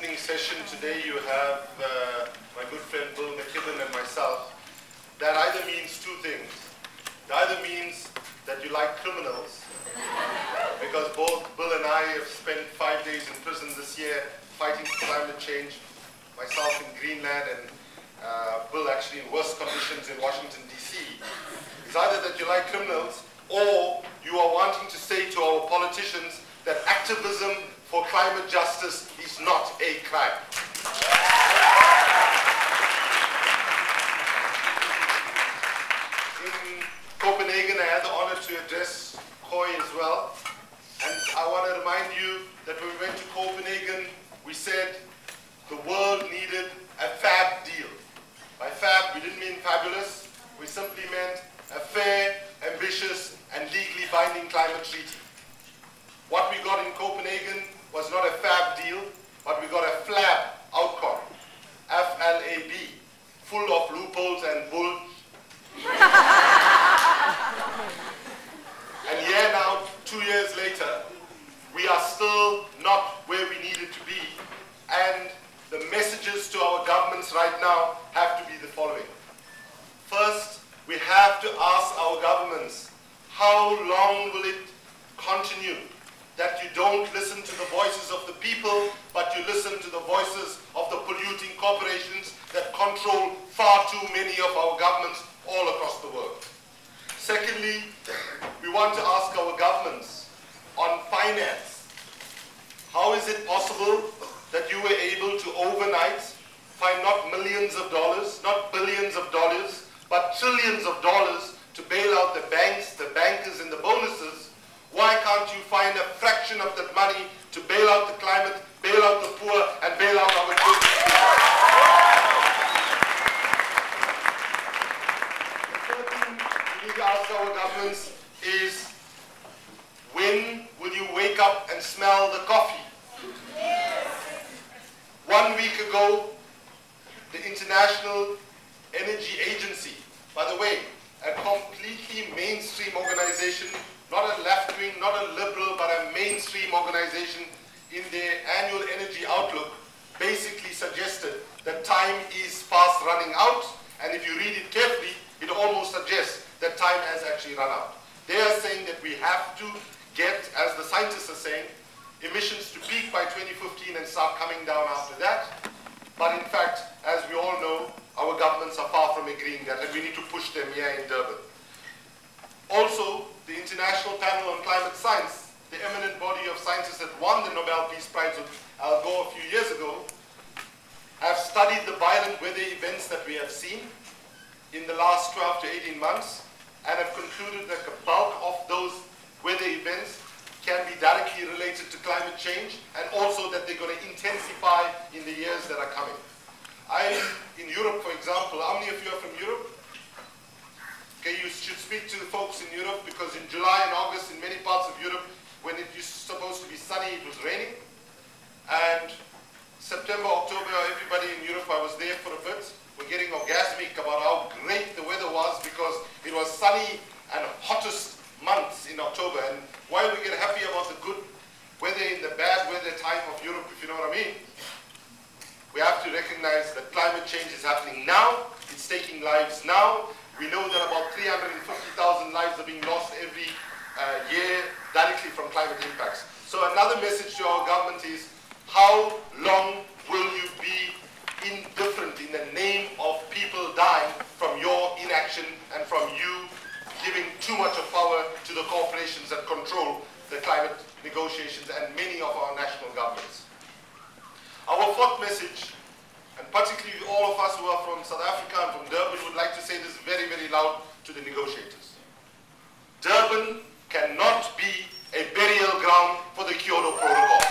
opening session today you have my good friend Bill McKibben and myself. That either means two things. It either means that you like criminals, because both Bill and I have spent 5 days in prison this year fighting climate change, myself in Greenland and Bill actually in worse conditions in Washington, D.C. It's either that you like criminals or you are wanting to say to our politicians that activism for climate justice is not a crime. In Copenhagen, I had the honor to address COY as well. And I want to remind you that when we went to Copenhagen, we said the world needed a fab deal. By fab, we didn't mean fabulous. We simply meant a fair, ambitious, and legally binding climate treaty. What we got in Copenhagen was not a fab deal, but we got a flab outcome. F-L-A-B, full of loopholes and bull. And here now, 2 years later, we are still not where we needed to be. And the messages to our governments right now have to be the following. First, we have to ask our governments, how long will it continue that you don't listen to the voices of the people, but you listen to the voices of the polluting corporations that control far too many of our governments all across the world? Secondly, we want to ask our governments on finance. How is it possible that you were able to overnight find not millions of dollars, not billions of dollars, but trillions of dollars to bail out the banks, the bankers, and the bonuses? Why can't you find a fraction of that money to bail out the climate, bail out the poor, and bail out our children? The third thing we need to ask our governments is, when will you wake up and smell the coffee? 1 week ago, the International Energy Agency, by the way, a completely mainstream organization, not a left-wing, not a liberal, but a mainstream organization, in their annual energy outlook, basically suggested that time is fast running out, and if you read it carefully, it almost suggests that time has actually run out. They are saying that we have to get, as the scientists are saying, emissions to peak by 2015 and start coming down after that. But in fact, as we all know, our governments are far from agreeing that, and we need to push them here in Durban. Also, the International Panel on Climate Science, the eminent body of scientists that won the Nobel Peace Prize with Al Gore a few years ago, have studied the violent weather events that we have seen in the last 12 to 18 months, and have concluded that the bulk of those weather events can be directly related to climate change, and also that they're going to intensify in the years that are coming. In Europe, for example, how many of you are from Europe? Okay, you should speak to the folks in Europe, because in July and August in many parts of Europe, when it was supposed to be sunny, it was raining. And September, October, everybody in Europe, I was there for a bit, were getting orgasmic about how great the weather was, because it was sunny and hottest months in October. And while we get happy about the good weather in the bad weather time of Europe, if you know what I mean, we have to recognize that climate change is happening now. It's taking lives now. We know that about 350,000 lives are being lost every year directly from climate impacts. So another message to our government is, how long will you be indifferent in the name of people dying from your inaction and from you giving too much of power to the corporations that control the climate negotiations and many of our national governments? Our fourth message, and particularly all of us who are from South Africa and from Durban, would like to say this very, very loud to the negotiators. Durban cannot be a burial ground for the Kyoto Protocol.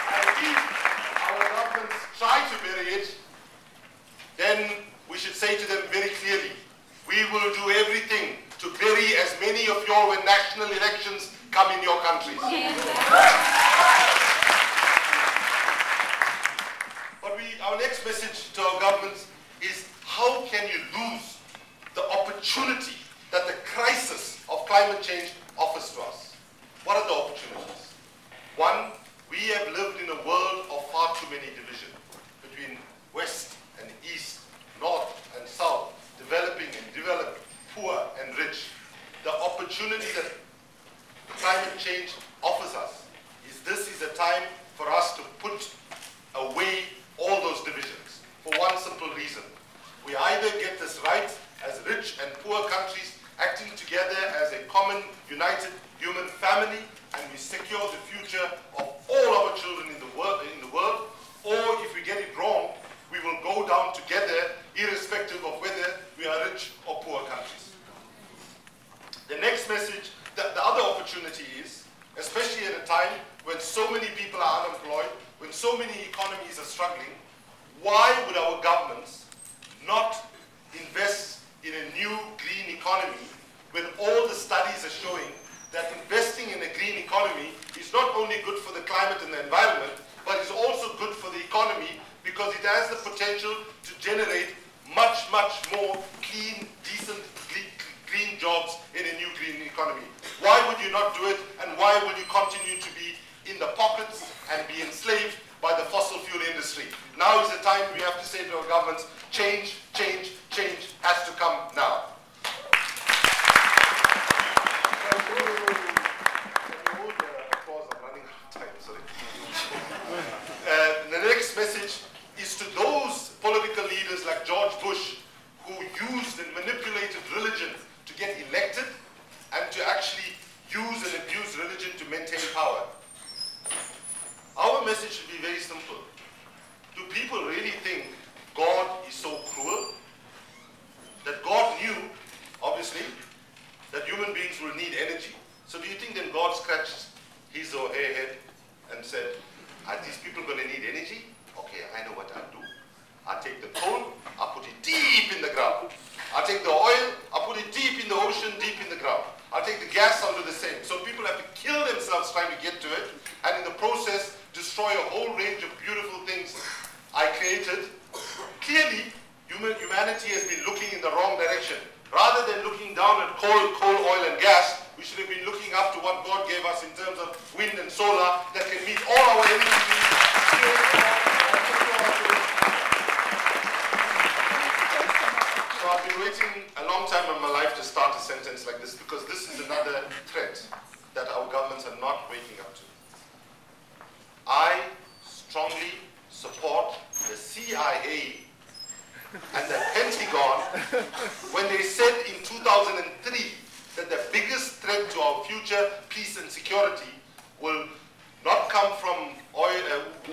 And if our governments try to bury it, then we should say to them very clearly, we will do everything to bury as many of you when national elections come in your countries. But our next message to our governments is, how can you lose the opportunity that the crisis of climate change offers to us? What are the opportunities? One, we have lived in a world of far too many divisions between West and East, North and South, developing and developed, poor and rich. The opportunity that climate change offers us is this is a time for us to put away all those divisions for one simple reason. We either get this right as rich and poor countries acting together as a common, united human family, and we secure the future of all our children in the world, or if we get it wrong, we will go down together irrespective of whether we are rich or poor countries. The next message, the other opportunity is, especially at a time when so many people are unemployed, when so many economies are struggling, why would our governments not invest in a new green economy when all the studies are showing that investing in a green economy is not only good for the climate and the environment, but is also good for the economy because it has the potential to generate much, much more clean, decent, green jobs in a new green economy. Why would you not do it, and why will you continue to be in the pockets and be enslaved by the fossil fuel industry? Now is the time we have to say to our governments, change, change, change has to come now. The next message is to those political leaders like George Bush who used and manipulated religion to get elected and to actually use and abuse religion to maintain power. Our message should be very simple. Do people really think God is so cruel? That God knew, obviously, that human beings will need energy. So do you think then God scratched his or her head and said, are these people going to need energy? Okay, I know what I'll do. I'll take the coal, I'll put it deep in the ground. I'll take the oil, I'll put it deep in the ocean, deep in the ground. I'll take the gas, I'll do the same. So people have to kill themselves trying to get to it, and in the process, destroy a whole range of beautiful things I created. Clearly, humanity has been looking in the wrong direction. Rather than looking down at coal, oil, and gas, we should have been looking up to what God gave us in terms of wind and solar that can meet all our energy needs. So I've been waiting a long time in my life to start a sentence like this because this is another threat that our governments are not waking up to. I strongly support the CIA and the Pentagon when they said in 2003 that the biggest threat to our future peace and security will not come from oil,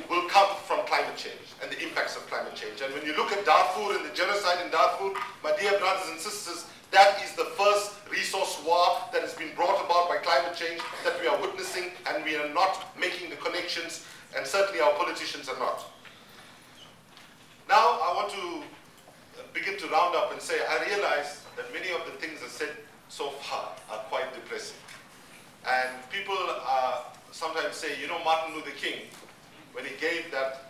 will come from climate change and the impacts of climate change. And when you look at Darfur and the genocide in Darfur, my dear brothers and sisters, that is the first resource war that has been brought about by climate change that we are witnessing, and we are not making the connections, and certainly our politicians are not. Now I want to begin to round up and say I realize that many of the things I said so far are quite depressing. And people sometimes say, you know, Martin Luther King, when he gave that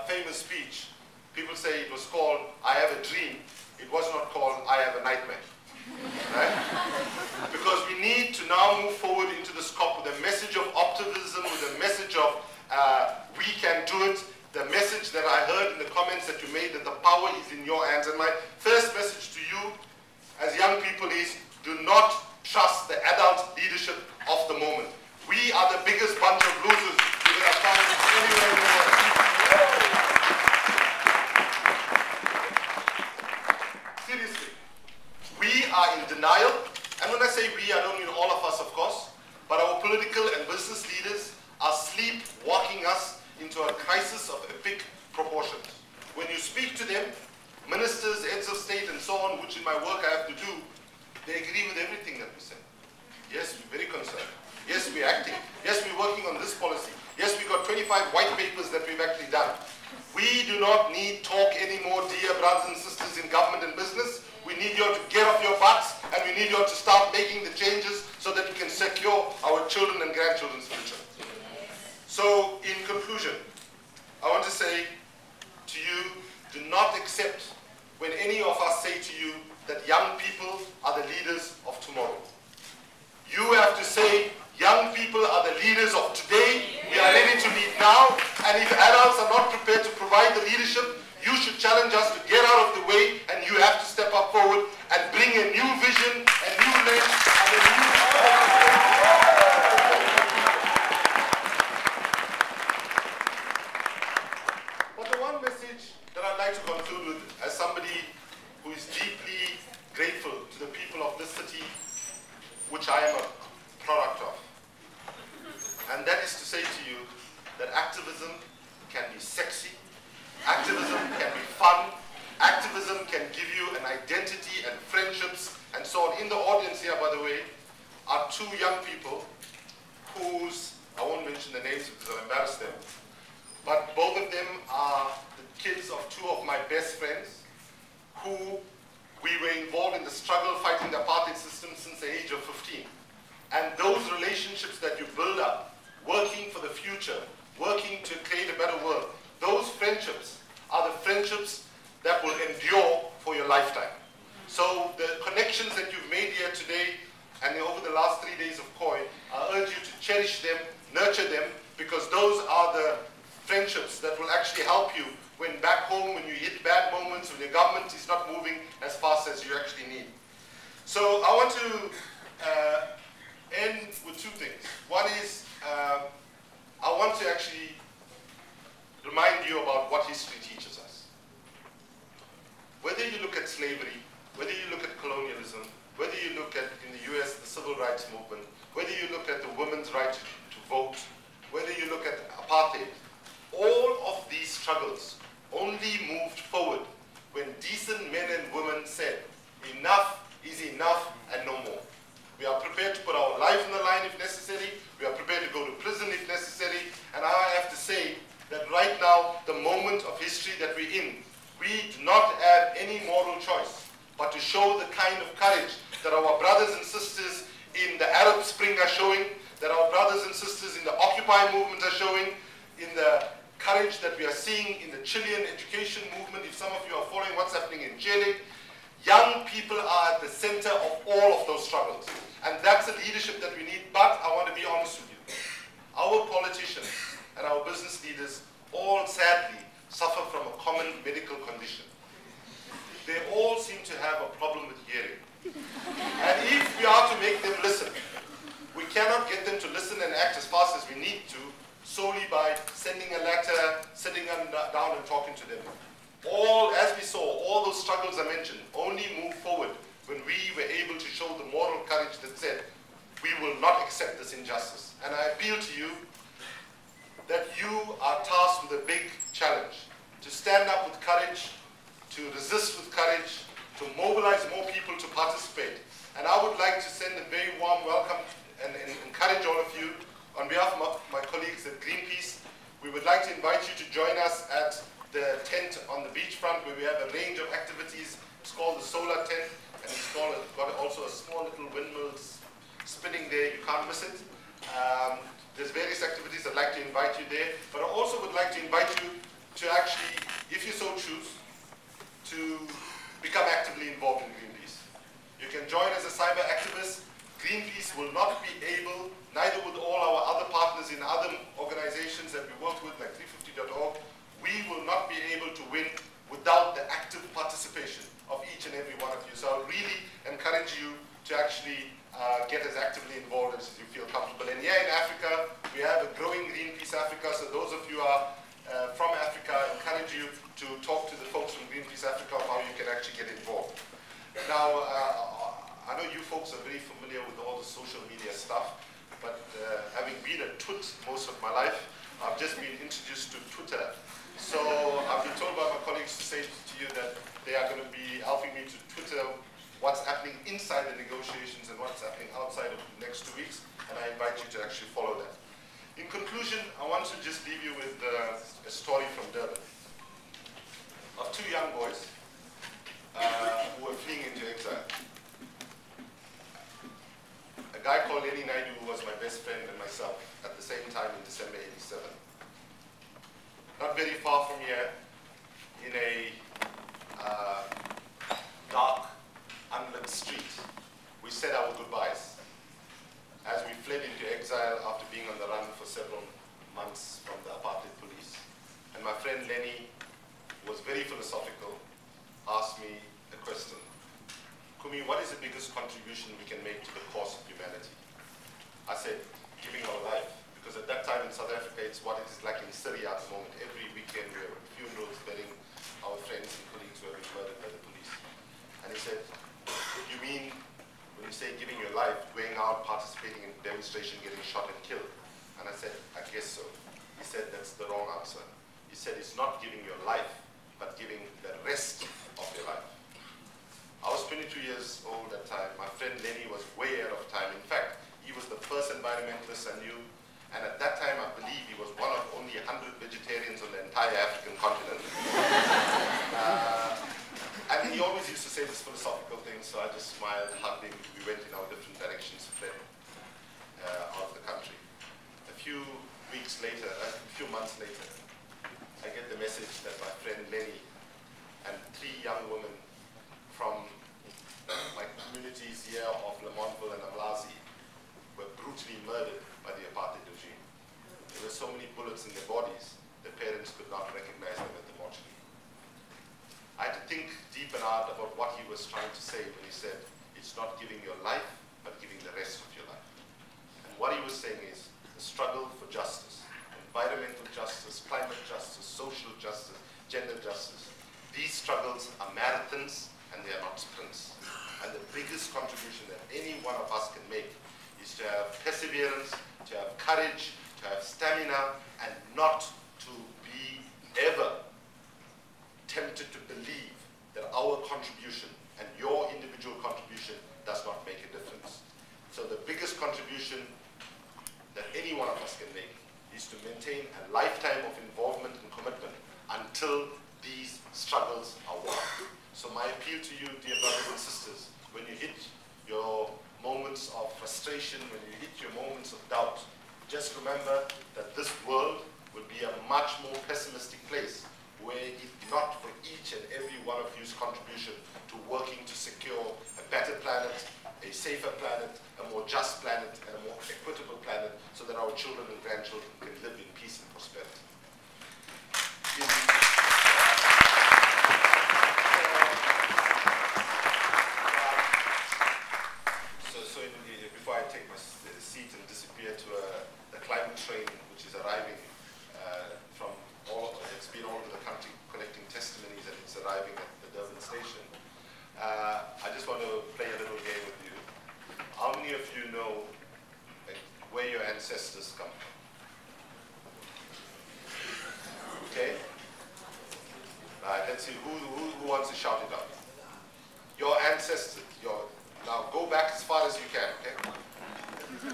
famous speech, people say it was called I Have a Dream. It was not called I Have a Nightmare. Right? Because we need to now move forward into the scope with a message of optimism, with a message of we can do it. The message that I heard in the comments that you made, that the power is in your hands. And my first message to you as young people is, do not trust the adult leadership of the moment. We are the biggest bunch of losers you will have found anywhere in the world. Seriously, we are in denial. And when I say we, I don't mean all of us, of course, but our political and business leaders are sleepwalking us into a crisis of epic proportions. When you speak to them, ministers, heads of state, and so on, which in my work I have to do, they agree with everything that we say. Yes, we're very concerned. Yes, we're acting. Yes, we're working on this policy. Yes, we got 25 white papers that we've actually done. We do not need talk anymore, dear brothers and sisters in government and business. We need you to get off your butts, and we need you to start making the changes so that we can secure our children and grandchildren's future. So, in conclusion, I want to say to you, do not accept when any of us say to you that young people are the leaders of tomorrow. You have to say, young which I am a product of. And that is to say to you that activism can be sexy, activism can be fun, activism can give you an identity and friendships and so on. In the audience here, by the way, are two young people whose, I won't mention the names because I'll embarrass them, but both of them are the kids of two of my best friends who we were involved in the struggle fighting the apartheid system since the age of 15. And those relationships that you build up, working for the future, working to create a better world, those friendships are the friendships that will endure for your lifetime. So the connections that you've made here today and over the last 3 days of COY, I urge you to cherish them, nurture them, because those are the friendships that will actually help you when back home, when you hit bad moments, when your government is not moving as fast as you actually need. So I want to end with two things. One is, I want to actually remind you about what history teaches us. Whether you look at slavery, whether you look at colonialism, whether you look at, in the US, the civil rights movement, whether you look at the women's right to vote, whether you look at apartheid, all of these struggles only moved forward when decent men and women said, enough is enough and no more. We are prepared to put our lives on the line if necessary. We are prepared to go to prison if necessary. And I have to say that right now, the moment of history that we're in, we do not have any moral choice but to show the kind of courage that our brothers and sisters in the Arab Spring are showing, that our brothers and sisters in the Occupy movement are showing, in the courage that we are seeing in the Chilean education movement. If some of you are following what's happening in Chile, young people are at the center of all of those struggles. And that's the leadership that we need. But I want to be honest with you. Our politicians and our business leaders all sadly suffer from a common medical condition. They all seem to have a problem with hearing. And if we are to make them listen, we cannot get them to listen and act as fast as we need to solely by sending a letter, sitting down and talking to them. All, as we saw, all those struggles I mentioned only move forward when we were able to show the moral courage that said, we will not accept this injustice. And I appeal to you that you are tasked with a big challenge, to stand up with courage, to resist with courage, to mobilize more people to participate. And I would like to send a very warm welcome and encourage all of you on behalf of my colleagues at Greenpeace. We would like to invite you to join us at the tent on the beachfront where we have a range of activities. It's called the Solar Tent, and it's got also a small little windmill spinning there. You can't miss it. There's various activities. I'd like to invite you there, but I also would like to invite you to actually, if you so choose, to become actively involved in Greenpeace. You can join as a cyber activist. Greenpeace will not be able, neither would all our other partners in other organizations that we work with, like 350.org, we will not be able to win without the active participation of each and every one of you. So I really encourage you to actually get as actively involved as you feel comfortable. And here in Africa, we have a growing Greenpeace Africa, so those of you who are from Africa, I encourage you to talk to the folks from Greenpeace Africa of how you can actually get involved. Now, I know you folks are very familiar with all the social media stuff, but having been a twit most of my life, I've just been introduced to Twitter. So I've been told by my colleagues to say to you that they are going to be helping me to Twitter what's happening inside the negotiations and what's happening outside of the next 2 weeks, and I invite you to actually follow that. In conclusion, I want to just leave you with a story from Durban of two young boys who were fleeing into exile. A guy called Kumi Naidoo, who was my best friend, and myself at the same time in December '87. Not very far from here, in a dark, unlit street, we said our goodbyes as we fled into exile after being on the run for several months from the apartheid police. And my friend Lenny, who was very philosophical, asked me a question. Kumi, what is the biggest contribution we can make to the cause of humanity? I said, giving our life. Because at that time in South Africa, it's what it is like in Syria at the moment. Every weekend we have funerals burying our friends and colleagues who have been murdered by the police. And he said, you mean when you say say giving your life, going out, participating in demonstration, getting shot and killed. And I said, I guess so. He said, that's the wrong answer. He said, it's not giving your life, but giving the rest of your life. I was 22 years old at the time. My friend Lenny was way ahead of time. In fact, he was the first environmentalist I knew. And at that time, I believe he was one of only 100 vegetarians on the entire African continent. And he always used to say this philosophical thing, so I just smiled, hugged him. We went in our different directions, fled out of the country. A few weeks later, a few months later, I get the message that my friend Lenny and 3 young women from my communities here of Lamontville and Amlazi were brutally murdered by the apartheid regime. There were so many bullets in their bodies, their parents could not recognize them at the mortuary. I had to think deep and hard about what he was trying to say when he said, it's not giving your life, but giving the rest of your life. And what he was saying is, the struggle for justice, environmental justice, climate justice, social justice, gender justice, these struggles are marathons and they are not sprints. And the biggest contribution that any one of us can make is to have perseverance, to have courage, to have stamina, and not to be ever tempted to believe that our contribution and your individual contribution does not make a difference. So the biggest contribution that any one of us can make is to maintain a lifetime of involvement and commitment until these struggles are won. So my appeal to you, dear brothers and sisters, when you hit your moments of frustration, when you hit your moments of doubt, just remember that this world will be a much more pessimistic place where if not for each and every one of you's contribution to working to secure a better planet, a safer planet, a more just planet, and a more equitable planet so that our children and grandchildren can live in peace and prosperity. Before I take my seat and disappear to the climate train, which is arriving from it's been all over the country collecting testimonies, and it's arriving at the Durban station. I just want to play a little game with you. How many of you know where your ancestors come from? Okay? Alright, let's see who wants to shout it out. Your ancestors, now go back as far as you can, okay? In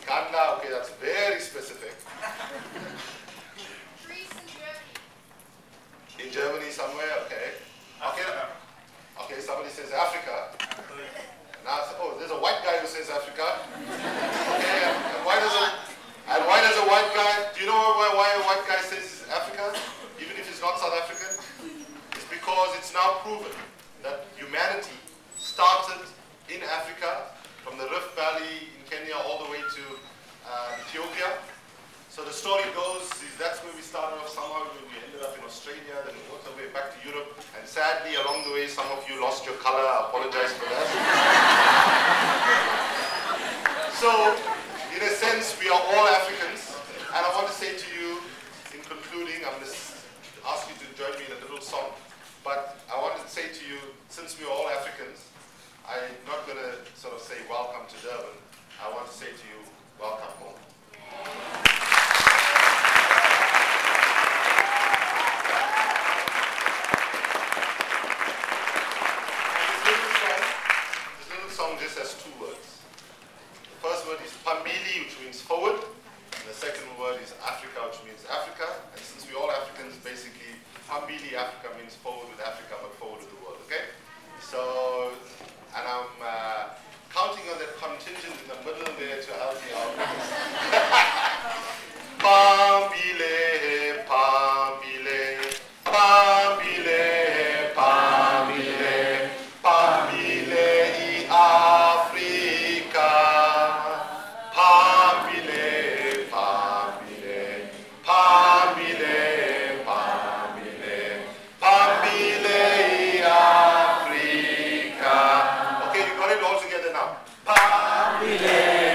Kanda, okay, that's very specific. Greece and Germany. In Germany somewhere, okay. Okay, somebody says Africa. Now, oh, there's a white guy who says Africa. Okay, and why does a white guy, do you know why a white guy says Africa, even if he's not South African? It's because it's now proven that humanity started in Africa, from the Rift Valley in Kenya all the way to Ethiopia. So the story goes, that's where we started off somehow. We ended up in Australia, then we worked our way back to Europe, and sadly along the way some of you lost your color. I apologize for that. So in a sense we are all Africans, and I want to say to you in concluding, I'm going to ask you to join me in a little song, but I want to say to you, since we are all Africans, I'm not going to sort of say welcome to Durban. I want to say to you, welcome home. This little song just has 2 words. The first word is Pambili, which means forward, and the second word is Africa, which means Africa. And since we're all Africans, basically, Pambili Africa means forward with Africa, but forward with the world, okay? So, and I'm counting on that contingent in the middle there to help me out with this. Pambile, Pambile, Pambile, Pambile, Pambile, Africa. Pambile, Pambile, Pambile, Pambile, Pambile, Africa. Okay, you got it all together now. Pambile.